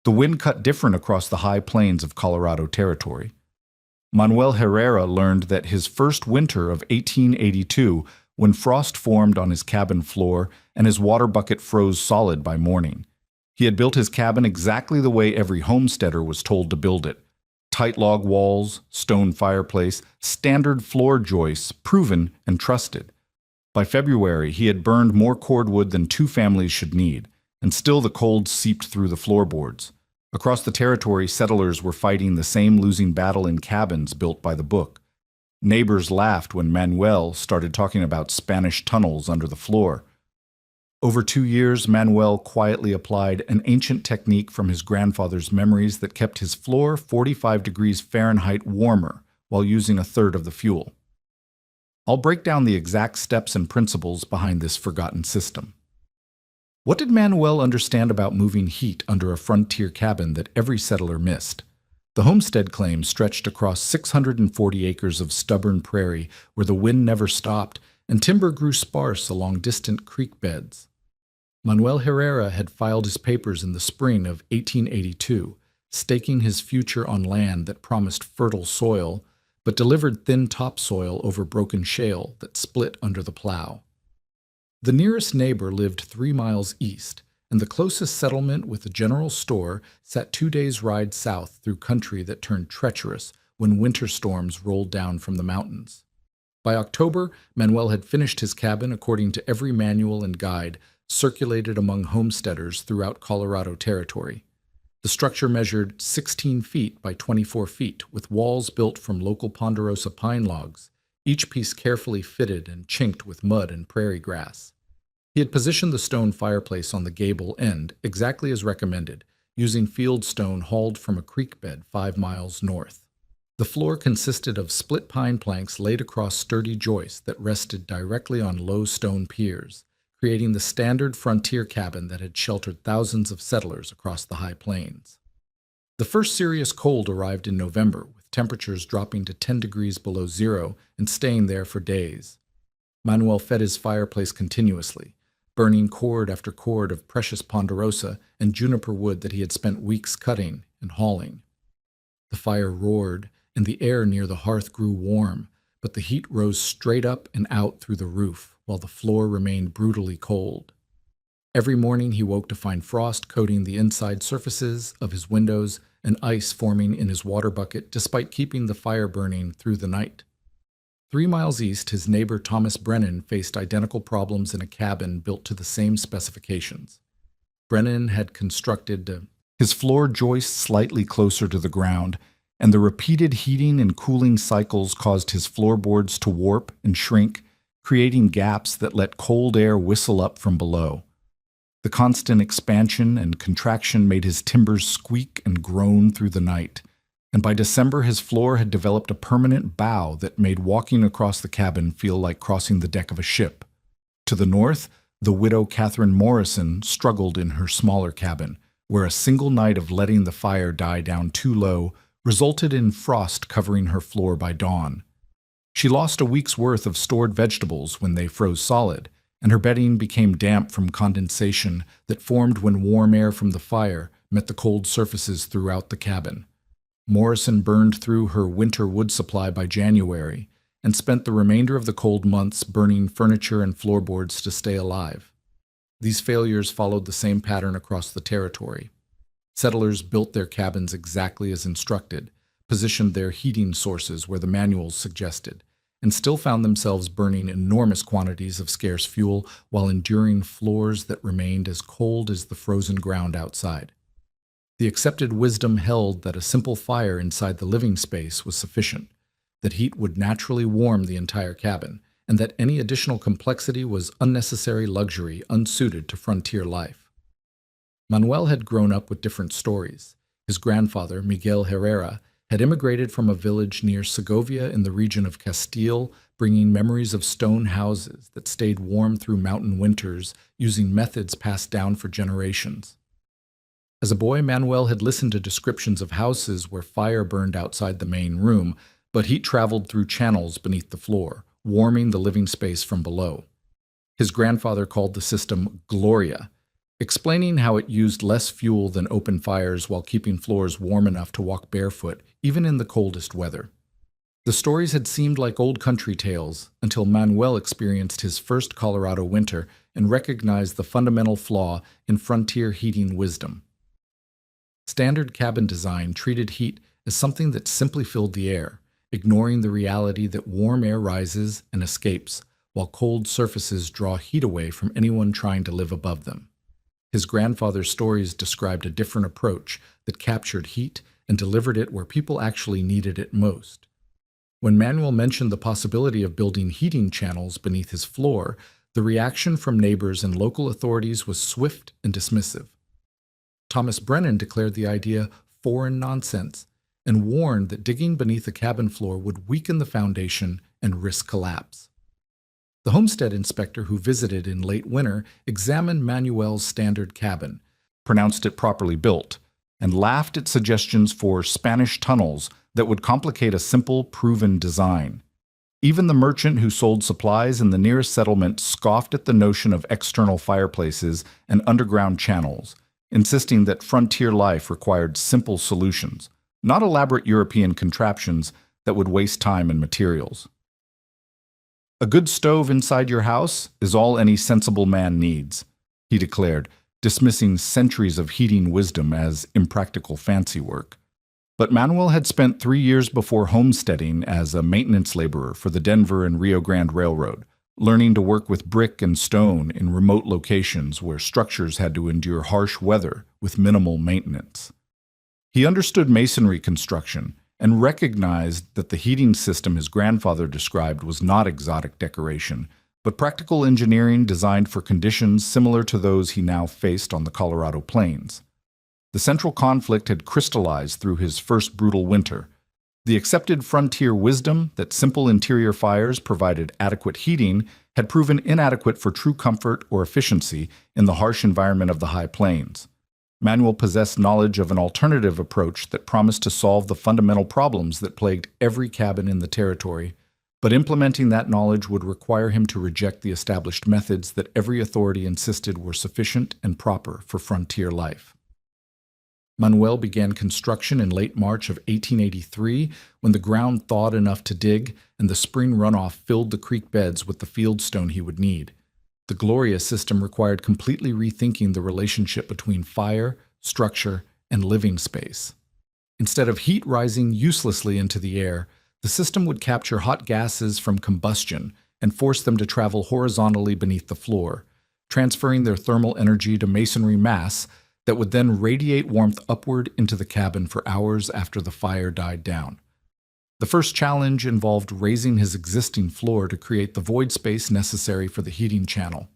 The wind cut different across the high plains of Colorado Territory. Manuel Herrera learned that his first winter of 1882, when frost formed on his cabin floor and his water bucket froze solid by morning. He had built his cabin exactly the way every homesteader was told to build it. Tight log walls, stone fireplace, standard floor joists, proven and trusted. By February, he had burned more cordwood than two families should need, and still the cold seeped through the floorboards. Across the territory, settlers were fighting the same losing battle in cabins built by the book. Neighbors laughed when Manuel started talking about Spanish tunnels under the floor. Over 2 years, Manuel quietly applied an ancient technique from his grandfather's memories that kept his floor 45 degrees Fahrenheit warmer while using a third of the fuel. I'll break down the exact steps and principles behind this forgotten system. What did Manuel understand about moving heat under a frontier cabin that every settler missed? The homestead claim stretched across 640 acres of stubborn prairie where the wind never stopped and timber grew sparse along distant creek beds. Manuel Herrera had filed his papers in the spring of 1882, staking his future on land that promised fertile soil, but delivered thin topsoil over broken shale that split under the plow. The nearest neighbor lived 3 miles east, and the closest settlement with a general store sat 2 days' ride south through country that turned treacherous when winter storms rolled down from the mountains. By October, Manuel had finished his cabin according to every manual and guide circulated among homesteaders throughout Colorado Territory. The structure measured 16 feet by 24 feet, with walls built from local ponderosa pine logs, each piece carefully fitted and chinked with mud and prairie grass. He had positioned the stone fireplace on the gable end, exactly as recommended, using field stone hauled from a creek bed 5 miles north. The floor consisted of split pine planks laid across sturdy joists that rested directly on low stone piers, creating the standard frontier cabin that had sheltered thousands of settlers across the high plains. The first serious cold arrived in November, with temperatures dropping to 10 degrees below zero and staying there for days. Manuel fed his fireplace continuously, burning cord after cord of precious ponderosa and juniper wood that he had spent weeks cutting and hauling. The fire roared, and the air near the hearth grew warm, but the heat rose straight up and out through the roof, while the floor remained brutally cold. Every morning he woke to find frost coating the inside surfaces of his windows and ice forming in his water bucket despite keeping the fire burning through the night. 3 miles east, his neighbor Thomas Brennan faced identical problems in a cabin built to the same specifications. Brennan had constructed his floor joists slightly closer to the ground, and the repeated heating and cooling cycles caused his floorboards to warp and shrink, creating gaps that let cold air whistle up from below. The constant expansion and contraction made his timbers squeak and groan through the night, and by December his floor had developed a permanent bow that made walking across the cabin feel like crossing the deck of a ship. To the north, the widow Catherine Morrison struggled in her smaller cabin, where a single night of letting the fire die down too low resulted in frost covering her floor by dawn. She lost a week's worth of stored vegetables when they froze solid, and her bedding became damp from condensation that formed when warm air from the fire met the cold surfaces throughout the cabin. Morrison burned through her winter wood supply by January and spent the remainder of the cold months burning furniture and floorboards to stay alive. These failures followed the same pattern across the territory. Settlers built their cabins exactly as instructed, positioned their heating sources where the manuals suggested, and still found themselves burning enormous quantities of scarce fuel while enduring floors that remained as cold as the frozen ground outside. The accepted wisdom held that a simple fire inside the living space was sufficient, that heat would naturally warm the entire cabin, and that any additional complexity was unnecessary luxury unsuited to frontier life. Manuel had grown up with different stories. His grandfather, Miguel Herrera, had immigrated from a village near Segovia in the region of Castile, bringing memories of stone houses that stayed warm through mountain winters using methods passed down for generations. As a boy, Manuel had listened to descriptions of houses where fire burned outside the main room, but heat traveled through channels beneath the floor, warming the living space from below. His grandfather called the system Gloria, explaining how it used less fuel than open fires while keeping floors warm enough to walk barefoot, even in the coldest weather. The stories had seemed like old country tales until Manuel experienced his first Colorado winter and recognized the fundamental flaw in frontier heating wisdom. Standard cabin design treated heat as something that simply filled the air, ignoring the reality that warm air rises and escapes, while cold surfaces draw heat away from anyone trying to live above them. His grandfather's stories described a different approach that captured heat and delivered it where people actually needed it most. When Manuel mentioned the possibility of building heating channels beneath his floor, the reaction from neighbors and local authorities was swift and dismissive. Thomas Brennan declared the idea foreign nonsense and warned that digging beneath the cabin floor would weaken the foundation and risk collapse. The homestead inspector who visited in late winter examined Manuel's standard cabin, pronounced it properly built, and laughed at suggestions for Spanish tunnels that would complicate a simple, proven design. Even the merchant who sold supplies in the nearest settlement scoffed at the notion of external fireplaces and underground channels, insisting that frontier life required simple solutions, not elaborate European contraptions that would waste time and materials. "A good stove inside your house is all any sensible man needs," he declared, dismissing centuries of heating wisdom as impractical fancy work. But Manuel had spent 3 years before homesteading as a maintenance laborer for the Denver and Rio Grande Railroad, learning to work with brick and stone in remote locations where structures had to endure harsh weather with minimal maintenance. He understood masonry construction and recognized that the heating system his grandfather described was not exotic decoration, but practical engineering designed for conditions similar to those he now faced on the Colorado plains. The central conflict had crystallized through his first brutal winter. The accepted frontier wisdom that simple interior fires provided adequate heating had proven inadequate for true comfort or efficiency in the harsh environment of the high plains. Manuel possessed knowledge of an alternative approach that promised to solve the fundamental problems that plagued every cabin in the territory, but implementing that knowledge would require him to reject the established methods that every authority insisted were sufficient and proper for frontier life. Manuel began construction in late March of 1883 when the ground thawed enough to dig and the spring runoff filled the creek beds with the fieldstone he would need. The Gloria System required completely rethinking the relationship between fire, structure, and living space. Instead of heat rising uselessly into the air, the system would capture hot gases from combustion and force them to travel horizontally beneath the floor, transferring their thermal energy to masonry mass that would then radiate warmth upward into the cabin for hours after the fire died down. The first challenge involved raising his existing floor to create the void space necessary for the heating channel.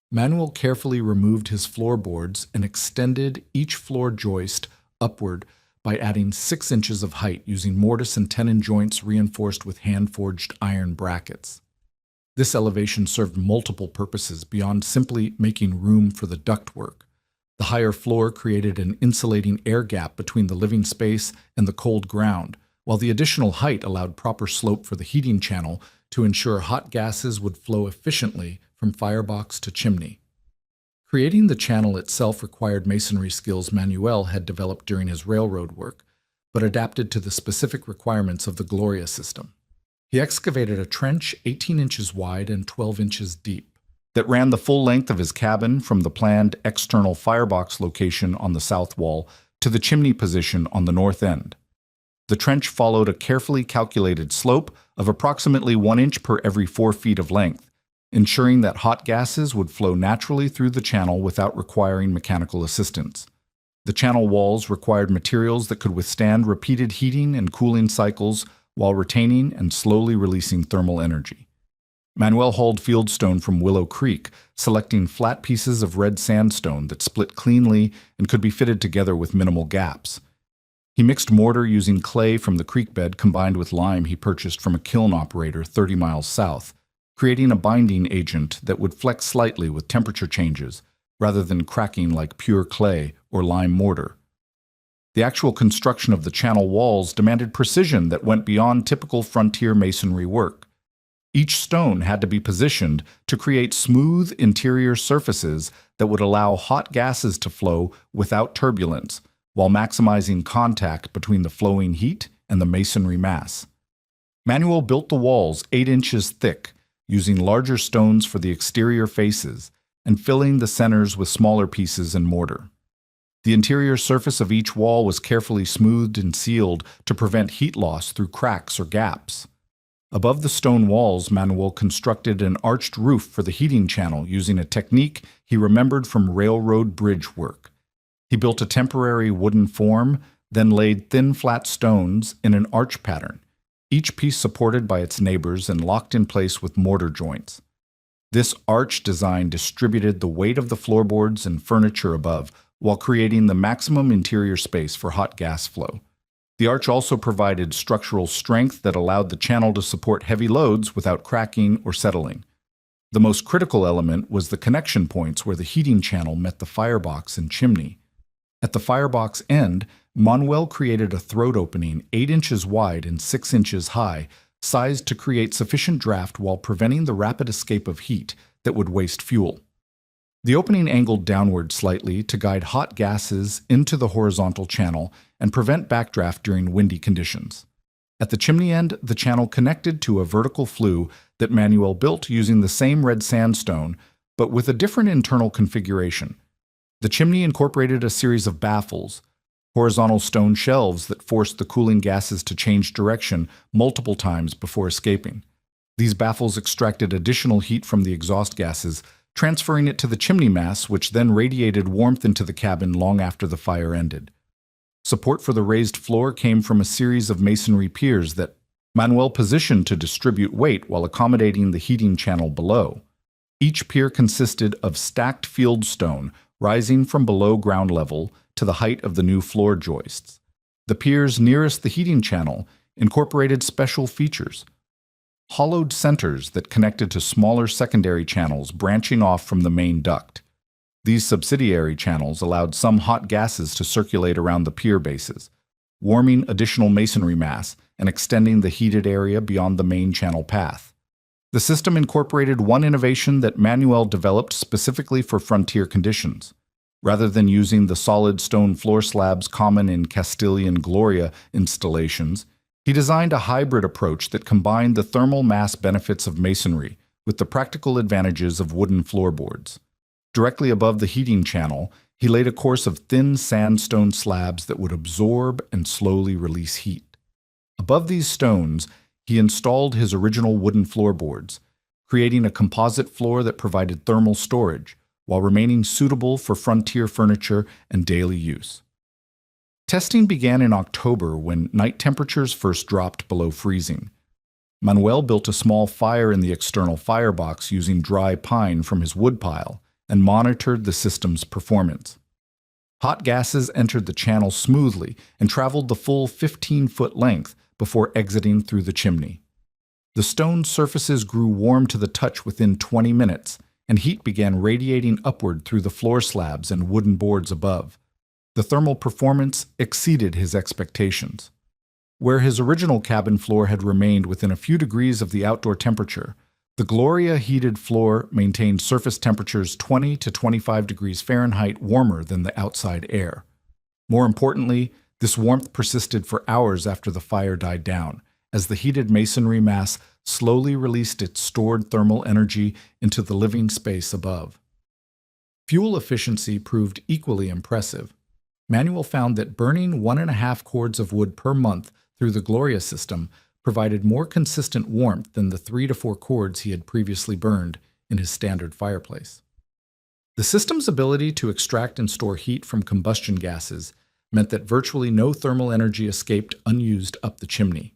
Manuel carefully removed his floorboards and extended each floor joist upward by adding 6 inches of height using mortise and tenon joints reinforced with hand-forged iron brackets. This elevation served multiple purposes beyond simply making room for the ductwork. The higher floor created an insulating air gap between the living space and the cold ground, while the additional height allowed proper slope for the heating channel to ensure hot gases would flow efficiently from firebox to chimney. Creating the channel itself required masonry skills Manuel had developed during his railroad work, but adapted to the specific requirements of the Gloria System. He excavated a trench 18 inches wide and 12 inches deep that ran the full length of his cabin from the planned external firebox location on the south wall to the chimney position on the north end. The trench followed a carefully calculated slope of approximately 1 inch per every 4 feet of length, ensuring that hot gases would flow naturally through the channel without requiring mechanical assistance. The channel walls required materials that could withstand repeated heating and cooling cycles while retaining and slowly releasing thermal energy. Manuel hauled fieldstone from Willow Creek, selecting flat pieces of red sandstone that split cleanly and could be fitted together with minimal gaps. He mixed mortar using clay from the creek bed combined with lime he purchased from a kiln operator 30 miles south, creating a binding agent that would flex slightly with temperature changes, rather than cracking like pure clay or lime mortar. The actual construction of the channel walls demanded precision that went beyond typical frontier masonry work. Each stone had to be positioned to create smooth interior surfaces that would allow hot gases to flow without turbulence, while maximizing contact between the flowing heat and the masonry mass. Manuel built the walls 8 inches thick, using larger stones for the exterior faces and filling the centers with smaller pieces and mortar. The interior surface of each wall was carefully smoothed and sealed to prevent heat loss through cracks or gaps. Above the stone walls, Manuel constructed an arched roof for the heating channel using a technique he remembered from railroad bridge work. He built a temporary wooden form, then laid thin flat stones in an arch pattern, each piece supported by its neighbors and locked in place with mortar joints. This arch design distributed the weight of the floorboards and furniture above, while creating the maximum interior space for hot gas flow. The arch also provided structural strength that allowed the channel to support heavy loads without cracking or settling. The most critical element was the connection points where the heating channel met the firebox and chimney. At the firebox end, Manuel created a throat opening 8 inches wide and 6 inches high, sized to create sufficient draft while preventing the rapid escape of heat that would waste fuel. The opening angled downward slightly to guide hot gases into the horizontal channel and prevent backdraft during windy conditions. At the chimney end, the channel connected to a vertical flue that Manuel built using the same red sandstone, but with a different internal configuration. The chimney incorporated a series of baffles, horizontal stone shelves that forced the cooling gases to change direction multiple times before escaping. These baffles extracted additional heat from the exhaust gases, transferring it to the chimney mass, which then radiated warmth into the cabin long after the fire ended. Support for the raised floor came from a series of masonry piers that Manuel positioned to distribute weight while accommodating the heating channel below. Each pier consisted of stacked field stone rising from below ground level to the height of the new floor joists. The piers nearest the heating channel incorporated special features: hollowed centers that connected to smaller secondary channels branching off from the main duct. These subsidiary channels allowed some hot gases to circulate around the pier bases, warming additional masonry mass and extending the heated area beyond the main channel path. The system incorporated one innovation that Manuel developed specifically for frontier conditions. Rather than using the solid stone floor slabs common in Castile and Gloria installations, he designed a hybrid approach that combined the thermal mass benefits of masonry with the practical advantages of wooden floorboards. Directly above the heating channel, he laid a course of thin sandstone slabs that would absorb and slowly release heat. Above these stones, he installed his original wooden floorboards, creating a composite floor that provided thermal storage while remaining suitable for frontier furniture and daily use. Testing began in October when night temperatures first dropped below freezing. Manuel built a small fire in the external firebox using dry pine from his woodpile and monitored the system's performance. Hot gases entered the channel smoothly and traveled the full 15-foot length before exiting through the chimney. The stone surfaces grew warm to the touch within 20 minutes, and heat began radiating upward through the floor slabs and wooden boards above. The thermal performance exceeded his expectations. Where his original cabin floor had remained within a few degrees of the outdoor temperature, the Gloria heated floor maintained surface temperatures 20 to 25 degrees Fahrenheit warmer than the outside air. More importantly, this warmth persisted for hours after the fire died down, as the heated masonry mass slowly released its stored thermal energy into the living space above. Fuel efficiency proved equally impressive. Manuel found that burning 1.5 cords of wood per month through the Gloria system provided more consistent warmth than the 3 to 4 cords he had previously burned in his standard fireplace. The system's ability to extract and store heat from combustion gases meant that virtually no thermal energy escaped unused up the chimney.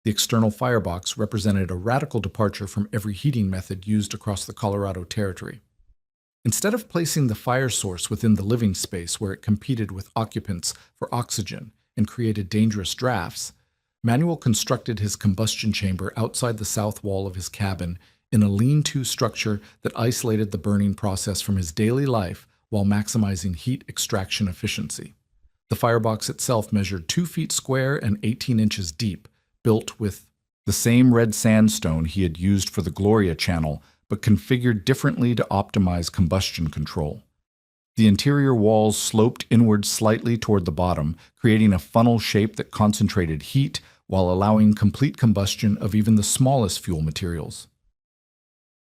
The external firebox represented a radical departure from every heating method used across the Colorado Territory. Instead of placing the fire source within the living space where it competed with occupants for oxygen and created dangerous drafts, Manuel constructed his combustion chamber outside the south wall of his cabin in a lean-to structure that isolated the burning process from his daily life while maximizing heat extraction efficiency. The firebox itself measured 2 feet square and 18 inches deep, built with the the same red sandstone he had used for the Gloria channel, but configured differently to optimize combustion control. The interior walls sloped inward slightly toward the bottom, creating a funnel shape that concentrated heat while allowing complete combustion of even the smallest fuel materials.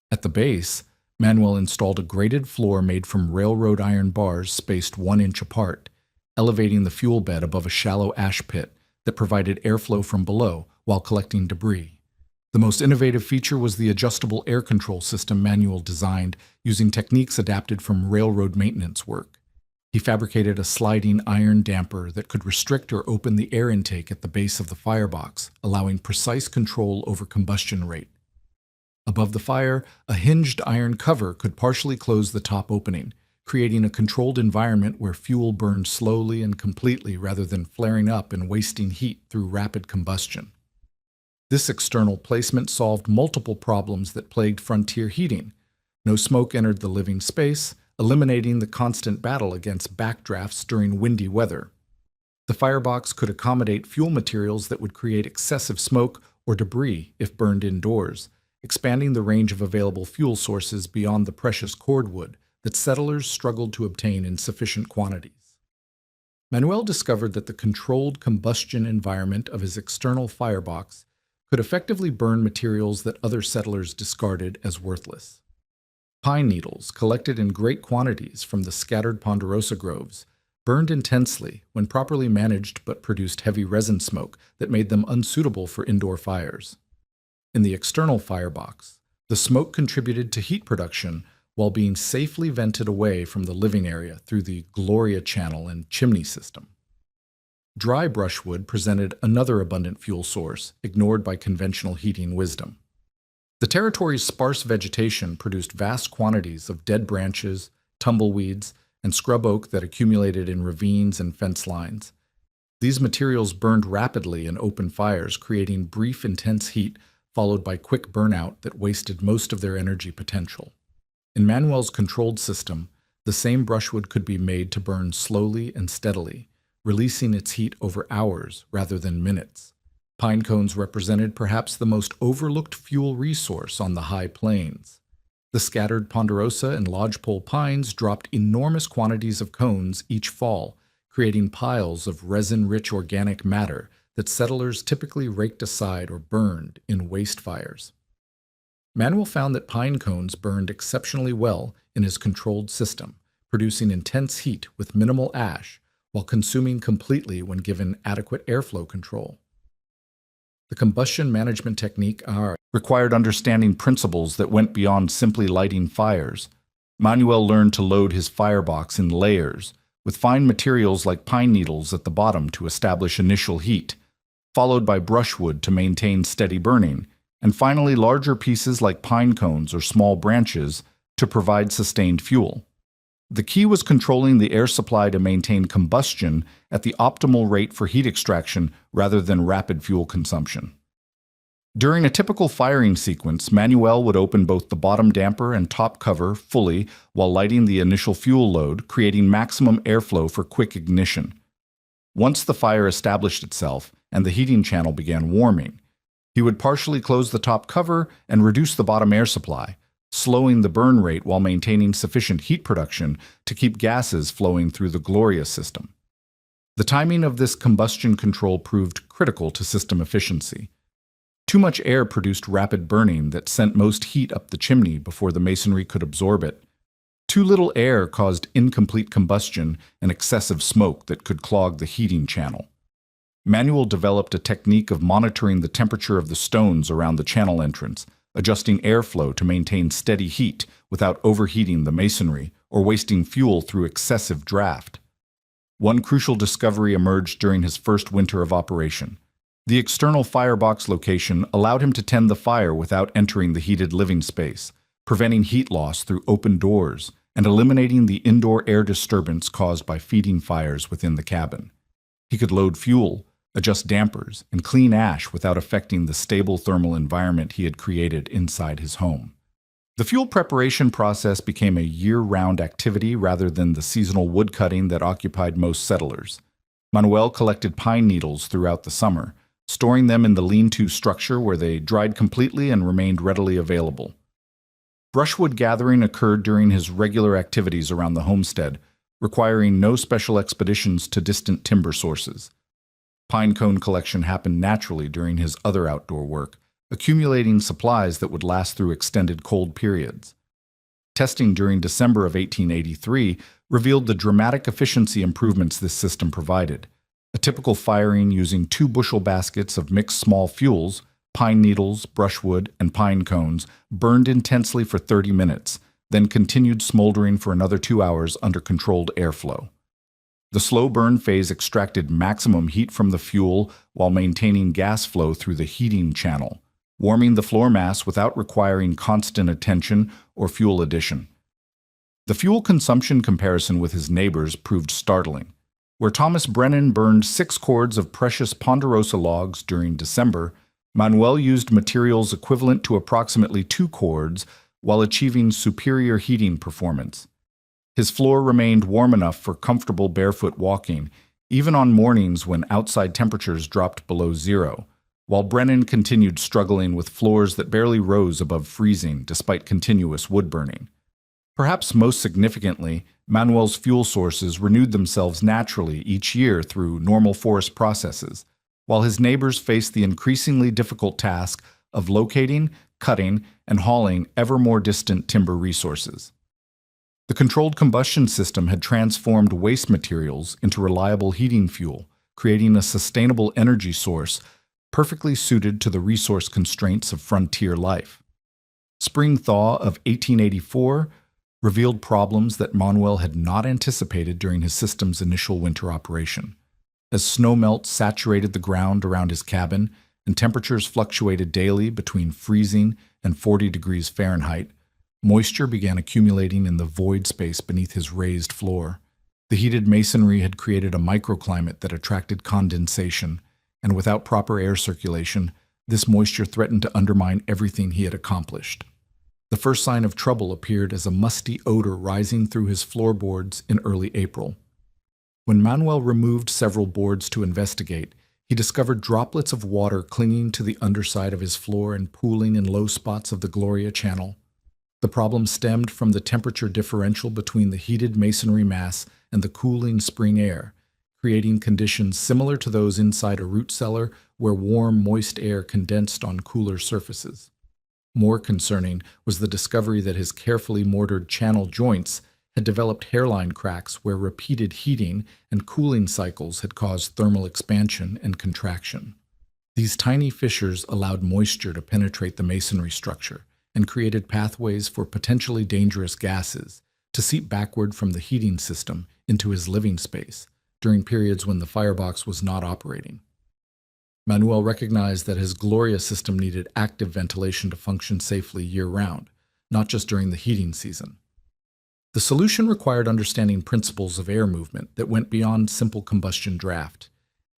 At the base, Manuel installed a grated floor made from railroad iron bars spaced 1 inch apart, elevating the fuel bed above a shallow ash pit that provided airflow from below while collecting debris. The most innovative feature was the adjustable air control system Manuel designed using techniques adapted from railroad maintenance work. He fabricated a sliding iron damper that could restrict or open the air intake at the base of the firebox, allowing precise control over combustion rate. Above the fire, a hinged iron cover could partially close the top opening, creating a controlled environment where fuel burned slowly and completely rather than flaring up and wasting heat through rapid combustion. This external placement solved multiple problems that plagued frontier heating. No smoke entered the living space, eliminating the constant battle against backdrafts during windy weather. The firebox could accommodate fuel materials that would create excessive smoke or debris if burned indoors, expanding the range of available fuel sources beyond the precious cordwood that settlers struggled to obtain in sufficient quantities. Manuel discovered that the controlled combustion environment of his external firebox could effectively burn materials that other settlers discarded as worthless. Pine needles, collected in great quantities from the scattered ponderosa groves, burned intensely when properly managed but produced heavy resin smoke that made them unsuitable for indoor fires. In the external firebox, the smoke contributed to heat production while being safely vented away from the living area through the Gloria channel and chimney system. Dry brushwood presented another abundant fuel source, ignored by conventional heating wisdom. The territory's sparse vegetation produced vast quantities of dead branches, tumbleweeds, and scrub oak that accumulated in ravines and fence lines. These materials burned rapidly in open fires, creating brief, intense heat followed by quick burnout that wasted most of their energy potential. In Manuel's controlled system, the same brushwood could be made to burn slowly and steadily, releasing its heat over hours rather than minutes. Pine cones represented perhaps the most overlooked fuel resource on the high plains. The scattered ponderosa and lodgepole pines dropped enormous quantities of cones each fall, creating piles of resin-rich organic matter that settlers typically raked aside or burned in waste fires. Manuel found that pine cones burned exceptionally well in his controlled system, producing intense heat with minimal ash, while consuming completely when given adequate airflow control. The combustion management technique required understanding principles that went beyond simply lighting fires. Manuel learned to load his firebox in layers, with fine materials like pine needles at the bottom to establish initial heat, followed by brushwood to maintain steady burning, and finally larger pieces like pine cones or small branches to provide sustained fuel. The key was controlling the air supply to maintain combustion at the optimal rate for heat extraction rather than rapid fuel consumption. During a typical firing sequence, Manuel would open both the bottom damper and top cover fully while lighting the initial fuel load, creating maximum airflow for quick ignition. Once the fire established itself and the heating channel began warming, he would partially close the top cover and reduce the bottom air supply, slowing the burn rate while maintaining sufficient heat production to keep gases flowing through the Gloria system. The timing of this combustion control proved critical to system efficiency. Too much air produced rapid burning that sent most heat up the chimney before the masonry could absorb it. Too little air caused incomplete combustion and excessive smoke that could clog the heating channel. Manuel developed a technique of monitoring the temperature of the stones around the channel entrance, adjusting airflow to maintain steady heat without overheating the masonry or wasting fuel through excessive draft. One crucial discovery emerged during his first winter of operation. The external firebox location allowed him to tend the fire without entering the heated living space, preventing heat loss through open doors and eliminating the indoor air disturbance caused by feeding fires within the cabin. He could load fuel, adjust dampers, and clean ash without affecting the stable thermal environment he had created inside his home. The fuel preparation process became a year-round activity rather than the seasonal woodcutting that occupied most settlers. Manuel collected pine needles throughout the summer, storing them in the lean-to structure where they dried completely and remained readily available. Brushwood gathering occurred during his regular activities around the homestead, requiring no special expeditions to distant timber sources. Pine cone collection happened naturally during his other outdoor work, accumulating supplies that would last through extended cold periods. Testing during December of 1883 revealed the dramatic efficiency improvements this system provided. A typical firing using 2 bushel baskets of mixed small fuels, pine needles, brushwood, and pine cones, burned intensely for 30 minutes, then continued smoldering for another 2 hours under controlled airflow. The slow burn phase extracted maximum heat from the fuel while maintaining gas flow through the heating channel, warming the floor mass without requiring constant attention or fuel addition. The fuel consumption comparison with his neighbors proved startling. Where Thomas Brennan burned 6 cords of precious ponderosa logs during December, Manuel used materials equivalent to approximately 2 cords while achieving superior heating performance. His floor remained warm enough for comfortable barefoot walking, even on mornings when outside temperatures dropped below zero, while Brennan continued struggling with floors that barely rose above freezing despite continuous wood burning. Perhaps most significantly, Manuel's fuel sources renewed themselves naturally each year through normal forest processes, while his neighbors faced the increasingly difficult task of locating, cutting, and hauling ever more distant timber resources. The controlled combustion system had transformed waste materials into reliable heating fuel, creating a sustainable energy source perfectly suited to the resource constraints of frontier life. Spring thaw of 1884 revealed problems that Manuel had not anticipated during his system's initial winter operation. As snowmelt saturated the ground around his cabin and temperatures fluctuated daily between freezing and 40 degrees Fahrenheit, moisture began accumulating in the void space beneath his raised floor. The heated masonry had created a microclimate that attracted condensation, and without proper air circulation, this moisture threatened to undermine everything he had accomplished. The first sign of trouble appeared as a musty odor rising through his floorboards in early April. When Manuel removed several boards to investigate, he discovered droplets of water clinging to the underside of his floor and pooling in low spots of the Gloria channel. The problem stemmed from the temperature differential between the heated masonry mass and the cooling spring air, creating conditions similar to those inside a root cellar where warm, moist air condensed on cooler surfaces. More concerning was the discovery that his carefully mortared channel joints had developed hairline cracks where repeated heating and cooling cycles had caused thermal expansion and contraction. These tiny fissures allowed moisture to penetrate the masonry structure and created pathways for potentially dangerous gases to seep backward from the heating system into his living space during periods when the firebox was not operating. Manuel recognized that his Gloria system needed active ventilation to function safely year-round, not just during the heating season. The solution required understanding principles of air movement that went beyond simple combustion draft.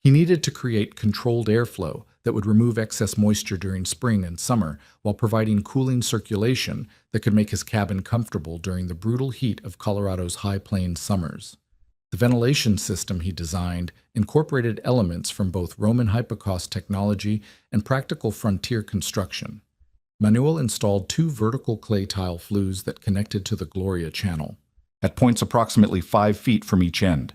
He needed to create controlled airflow that would remove excess moisture during spring and summer while providing cooling circulation that could make his cabin comfortable during the brutal heat of Colorado's high plains summers. The ventilation system he designed incorporated elements from both Roman Hypocaust technology and practical frontier construction. Manuel installed 2 vertical clay tile flues that connected to the Gloria channel, at points approximately 5 feet from each end.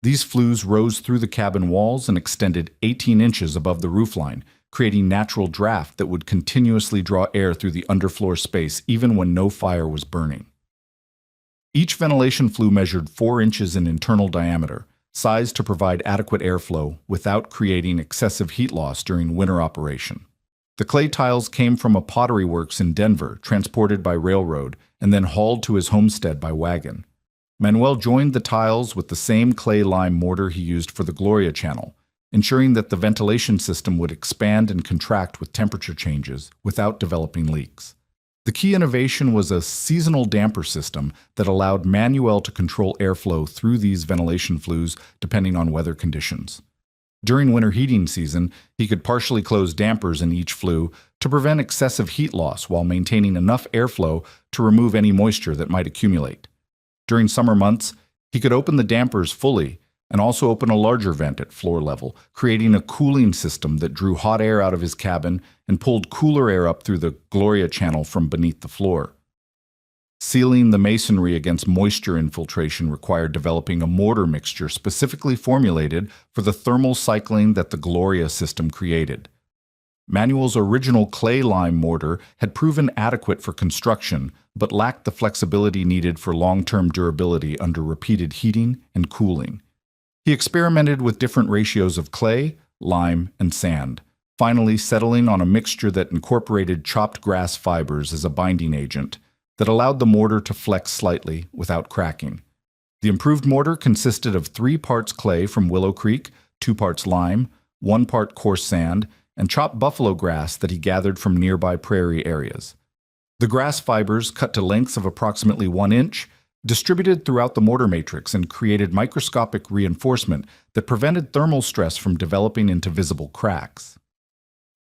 These flues rose through the cabin walls and extended 18 inches above the roofline, creating natural draft that would continuously draw air through the underfloor space even when no fire was burning. Each ventilation flue measured 4 inches in internal diameter, sized to provide adequate airflow without creating excessive heat loss during winter operation. The clay tiles came from a pottery works in Denver, transported by railroad, and then hauled to his homestead by wagon. Manuel joined the tiles with the same clay-lime mortar he used for the Gloria channel, ensuring that the ventilation system would expand and contract with temperature changes without developing leaks. The key innovation was a seasonal damper system that allowed Manuel to control airflow through these ventilation flues depending on weather conditions. During winter heating season, he could partially close dampers in each flue to prevent excessive heat loss while maintaining enough airflow to remove any moisture that might accumulate. During summer months, he could open the dampers fully, and also open a larger vent at floor level, creating a cooling system that drew hot air out of his cabin and pulled cooler air up through the Gloria channel from beneath the floor. Sealing the masonry against moisture infiltration required developing a mortar mixture specifically formulated for the thermal cycling that the Gloria system created. Manuel's original clay-lime mortar had proven adequate for construction, but lacked the flexibility needed for long-term durability under repeated heating and cooling. He experimented with different ratios of clay, lime, and sand, finally settling on a mixture that incorporated chopped grass fibers as a binding agent that allowed the mortar to flex slightly without cracking. The improved mortar consisted of 3 parts clay from Willow Creek, 2 parts lime, 1 part coarse sand, and chopped buffalo grass that he gathered from nearby prairie areas. The grass fibers, cut to lengths of approximately 1 inch, distributed throughout the mortar matrix and created microscopic reinforcement that prevented thermal stress from developing into visible cracks.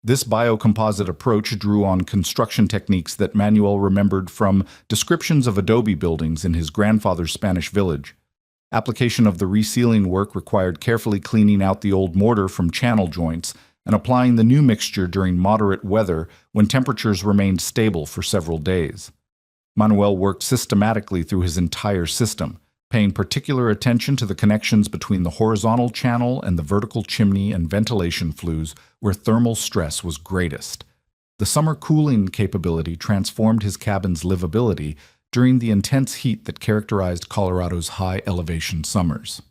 This biocomposite approach drew on construction techniques that Manuel remembered from descriptions of adobe buildings in his grandfather's Spanish village. Application of the resealing work required carefully cleaning out the old mortar from channel joints and applying the new mixture during moderate weather when temperatures remained stable for several days. Manuel worked systematically through his entire system, paying particular attention to the connections between the horizontal channel and the vertical chimney and ventilation flues where thermal stress was greatest. The summer cooling capability transformed his cabin's livability during the intense heat that characterized Colorado's high-elevation summers.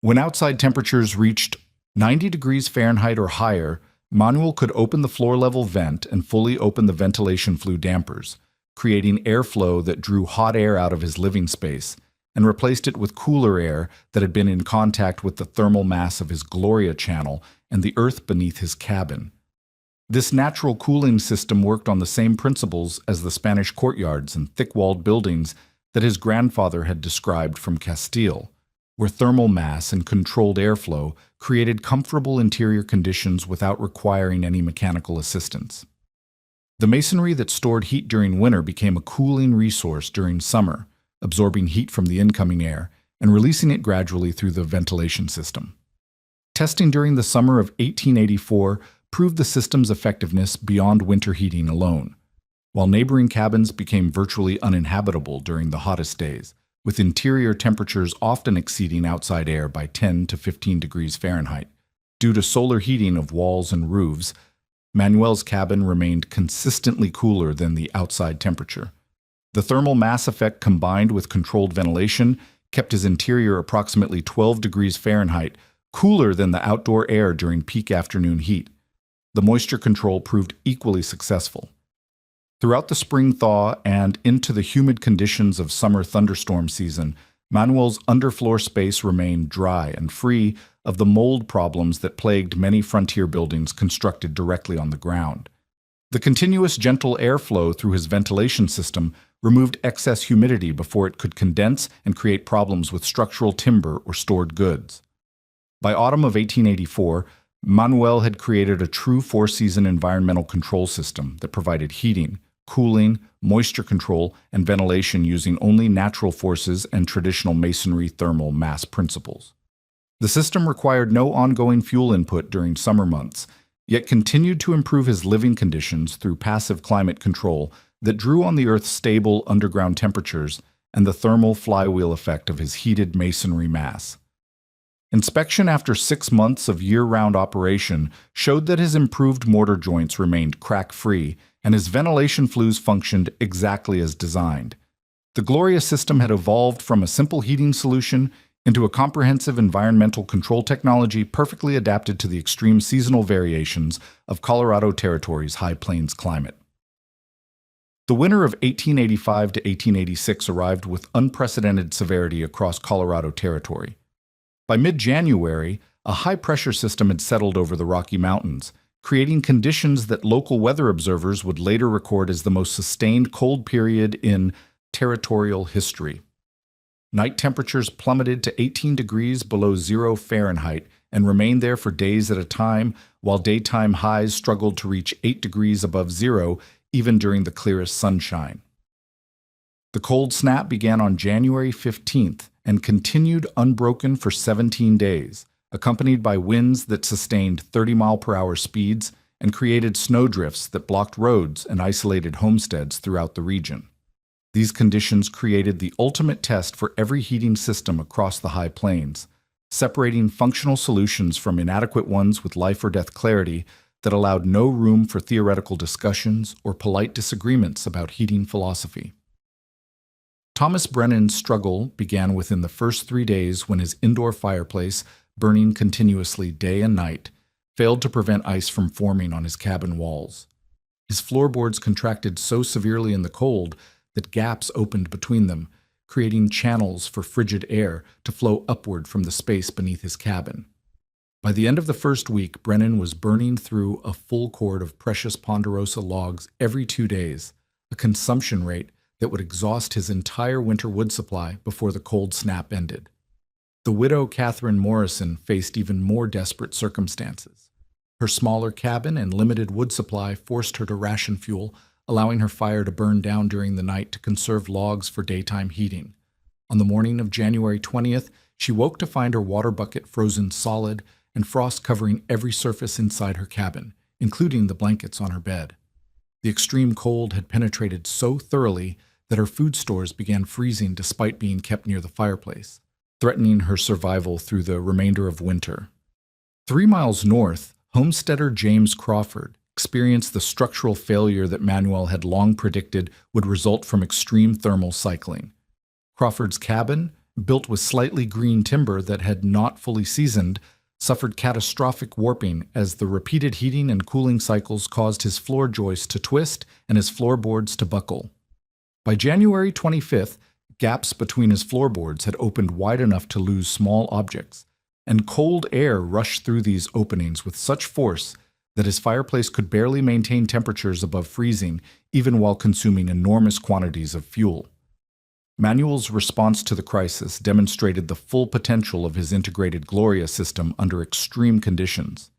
When outside temperatures reached 90 degrees Fahrenheit or higher, Manuel could open the floor-level vent and fully open the ventilation flue dampers, creating airflow that drew hot air out of his living space and replaced it with cooler air that had been in contact with the thermal mass of his Gloria channel and the earth beneath his cabin. This natural cooling system worked on the same principles as the Spanish courtyards and thick-walled buildings that his grandfather had described from Castile, where thermal mass and controlled airflow created comfortable interior conditions without requiring any mechanical assistance. The masonry that stored heat during winter became a cooling resource during summer, absorbing heat from the incoming air and releasing it gradually through the ventilation system. Testing during the summer of 1884 proved the system's effectiveness beyond winter heating alone, while neighboring cabins became virtually uninhabitable during the hottest days, with interior temperatures often exceeding outside air by 10 to 15 degrees Fahrenheit. Due to solar heating of walls and roofs, Manuel's cabin remained consistently cooler than the outside temperature. The thermal mass effect combined with controlled ventilation kept his interior approximately 12 degrees Fahrenheit cooler than the outdoor air during peak afternoon heat. The moisture control proved equally successful. Throughout the spring thaw and into the humid conditions of summer thunderstorm season, Manuel's underfloor space remained dry and free of the mold problems that plagued many frontier buildings constructed directly on the ground. The continuous gentle airflow through his ventilation system removed excess humidity before it could condense and create problems with structural timber or stored goods. By autumn of 1884, Manuel had created a true 4-season environmental control system that provided heating, cooling, moisture control, and ventilation using only natural forces and traditional masonry thermal mass principles. The system required no ongoing fuel input during summer months, yet continued to improve his living conditions through passive climate control that drew on the Earth's stable underground temperatures and the thermal flywheel effect of his heated masonry mass. Inspection after 6 months of year-round operation showed that his improved mortar joints remained crack-free and his ventilation flues functioned exactly as designed. The Gloria system had evolved from a simple heating solution into a comprehensive environmental control technology perfectly adapted to the extreme seasonal variations of Colorado Territory's high plains climate. The winter of 1885 to 1886 arrived with unprecedented severity across Colorado Territory. By mid-January, a high-pressure system had settled over the Rocky Mountains, creating conditions that local weather observers would later record as the most sustained cold period in territorial history. Night temperatures plummeted to 18 degrees below 0 Fahrenheit and remained there for days at a time, while daytime highs struggled to reach 8 degrees above zero even during the clearest sunshine. The cold snap began on January 15th and continued unbroken for 17 days, accompanied by winds that sustained 30-mile-per-hour speeds and created snowdrifts that blocked roads and isolated homesteads throughout the region. These conditions created the ultimate test for every heating system across the high plains, separating functional solutions from inadequate ones with life-or-death clarity that allowed no room for theoretical discussions or polite disagreements about heating philosophy. Thomas Brennan's struggle began within the first 3 days when his indoor fireplace, burning continuously day and night, failed to prevent ice from forming on his cabin walls. His floorboards contracted so severely in the cold that gaps opened between them, creating channels for frigid air to flow upward from the space beneath his cabin. By the end of the first week, Brennan was burning through a full cord of precious ponderosa logs every 2 days, a consumption rate that would exhaust his entire winter wood supply before the cold snap ended. The widow Catherine Morrison faced even more desperate circumstances. Her smaller cabin and limited wood supply forced her to ration fuel, allowing her fire to burn down during the night to conserve logs for daytime heating. On the morning of January 20th, she woke to find her water bucket frozen solid and frost covering every surface inside her cabin, including the blankets on her bed. The extreme cold had penetrated so thoroughly that her food stores began freezing despite being kept near the fireplace, threatening her survival through the remainder of winter. 3 miles north, homesteader James Crawford experienced the structural failure that Manuel had long predicted would result from extreme thermal cycling. Crawford's cabin, built with slightly green timber that had not fully seasoned, suffered catastrophic warping as the repeated heating and cooling cycles caused his floor joists to twist and his floorboards to buckle. By January 25th, gaps between his floorboards had opened wide enough to lose small objects, and cold air rushed through these openings with such force that his fireplace could barely maintain temperatures above freezing, even while consuming enormous quantities of fuel. Manuel's response to the crisis demonstrated the full potential of his integrated Gloria system under extreme conditions.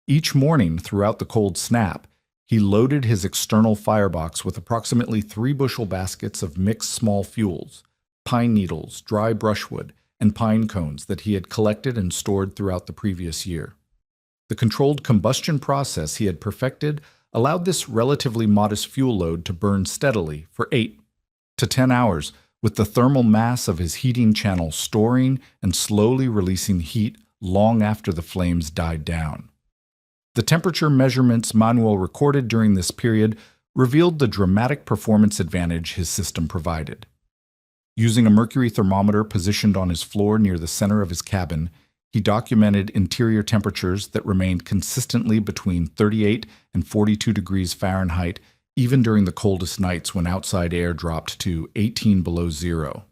Each morning throughout the cold snap, he loaded his external firebox with approximately 3 bushel baskets of mixed small fuels, pine needles, dry brushwood, and pine cones that he had collected and stored throughout the previous year. The controlled combustion process he had perfected allowed this relatively modest fuel load to burn steadily for 8 to 10 hours, with the thermal mass of his heating channel storing and slowly releasing heat long after the flames died down. The temperature measurements Manuel recorded during this period revealed the dramatic performance advantage his system provided. Using a mercury thermometer positioned on his floor near the center of his cabin, he documented interior temperatures that remained consistently between 38 and 42 degrees Fahrenheit, even during the coldest nights when outside air dropped to 18 below zero.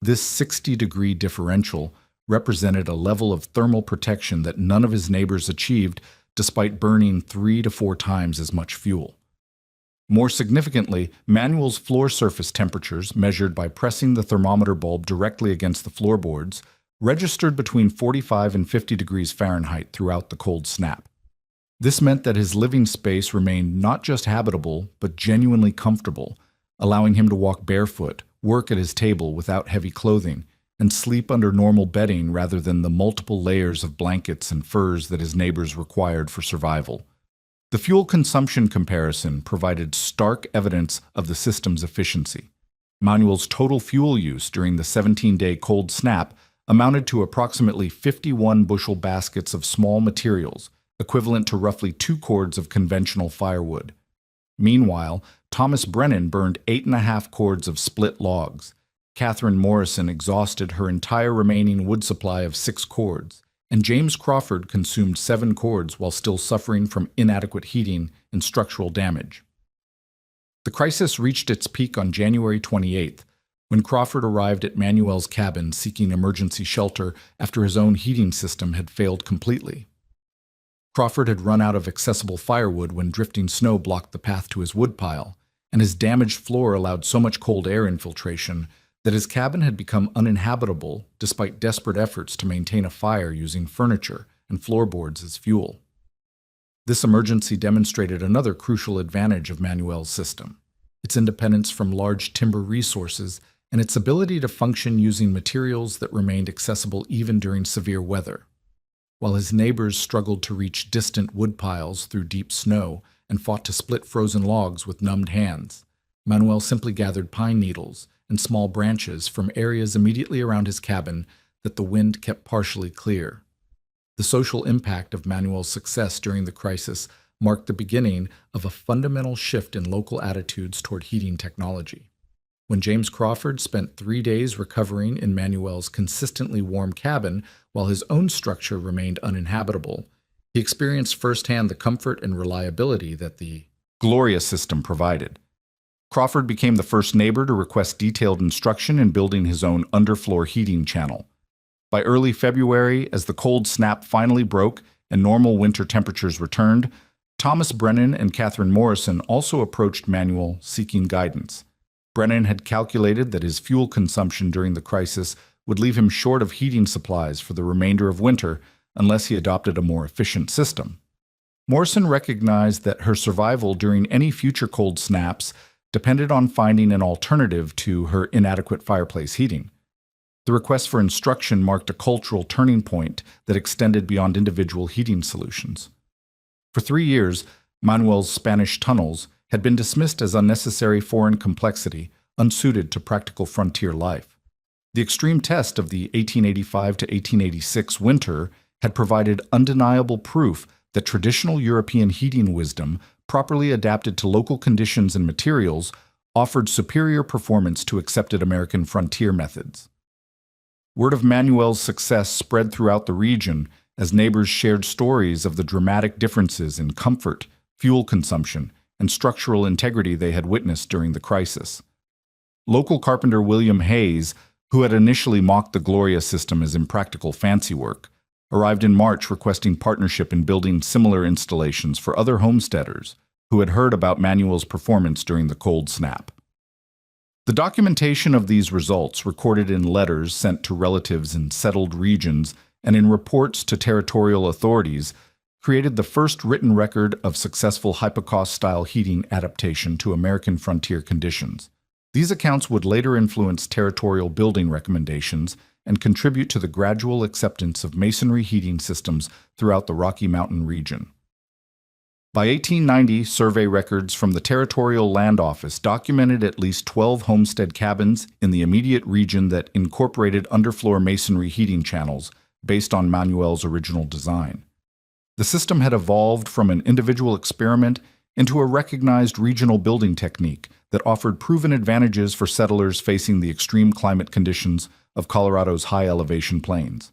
This 60-degree differential represented a level of thermal protection that none of his neighbors achieved despite burning 3 to 4 times as much fuel. More significantly, Manuel's floor surface temperatures, measured by pressing the thermometer bulb directly against the floorboards, registered between 45 and 50 degrees Fahrenheit throughout the cold snap. This meant that his living space remained not just habitable, but genuinely comfortable, allowing him to walk barefoot, work at his table without heavy clothing, and sleep under normal bedding rather than the multiple layers of blankets and furs that his neighbors required for survival. The fuel consumption comparison provided stark evidence of the system's efficiency. Manuel's total fuel use during the 17-day cold snap amounted to approximately 51 bushel baskets of small materials, equivalent to roughly 2 cords of conventional firewood. Meanwhile, Thomas Brennan burned 8.5 cords of split logs. Catherine Morrison exhausted her entire remaining wood supply of 6 cords, and James Crawford consumed 7 cords while still suffering from inadequate heating and structural damage. The crisis reached its peak on January 28th, when Crawford arrived at Manuel's cabin seeking emergency shelter after his own heating system had failed completely. Crawford had run out of accessible firewood when drifting snow blocked the path to his woodpile, and his damaged floor allowed so much cold air infiltration that his cabin had become uninhabitable despite desperate efforts to maintain a fire using furniture and floorboards as fuel. This emergency demonstrated another crucial advantage of Manuel's system: its independence from large timber resources and its ability to function using materials that remained accessible even during severe weather. While his neighbors struggled to reach distant wood piles through deep snow and fought to split frozen logs with numbed hands, Manuel simply gathered pine needles and small branches from areas immediately around his cabin that the wind kept partially clear. The social impact of Manuel's success during the crisis marked the beginning of a fundamental shift in local attitudes toward heating technology. When James Crawford spent 3 days recovering in Manuel's consistently warm cabin while his own structure remained uninhabitable, he experienced firsthand the comfort and reliability that the Gloria System provided. Crawford became the first neighbor to request detailed instruction in building his own underfloor heating channel. By early February, as the cold snap finally broke and normal winter temperatures returned, Thomas Brennan and Catherine Morrison also approached Manuel seeking guidance. Brennan had calculated that his fuel consumption during the crisis would leave him short of heating supplies for the remainder of winter unless he adopted a more efficient system. Morrison recognized that her survival during any future cold snaps depended on finding an alternative to her inadequate fireplace heating. The request for instruction marked a cultural turning point that extended beyond individual heating solutions. For 3 years, Manuel's Spanish tunnels had been dismissed as unnecessary foreign complexity, unsuited to practical frontier life. The extreme test of the 1885 to 1886 winter had provided undeniable proof that traditional European heating wisdom, properly adapted to local conditions and materials, offered superior performance to accepted American frontier methods. Word of Manuel's success spread throughout the region as neighbors shared stories of the dramatic differences in comfort, fuel consumption, and structural integrity they had witnessed during the crisis. Local carpenter William Hayes, who had initially mocked the Gloria system as impractical fancy work, arrived in March requesting partnership in building similar installations for other homesteaders who had heard about Manuel's performance during the cold snap. The documentation of these results, recorded in letters sent to relatives in settled regions and in reports to territorial authorities, created the first written record of successful Hypocaust-style heating adaptation to American frontier conditions. These accounts would later influence territorial building recommendations and contribute to the gradual acceptance of masonry heating systems throughout the Rocky Mountain region. By 1890, survey records from the Territorial Land Office documented at least 12 homestead cabins in the immediate region that incorporated underfloor masonry heating channels based on Manuel's original design. The system had evolved from an individual experiment into a recognized regional building technique that offered proven advantages for settlers facing the extreme climate conditions of Colorado's high-elevation plains.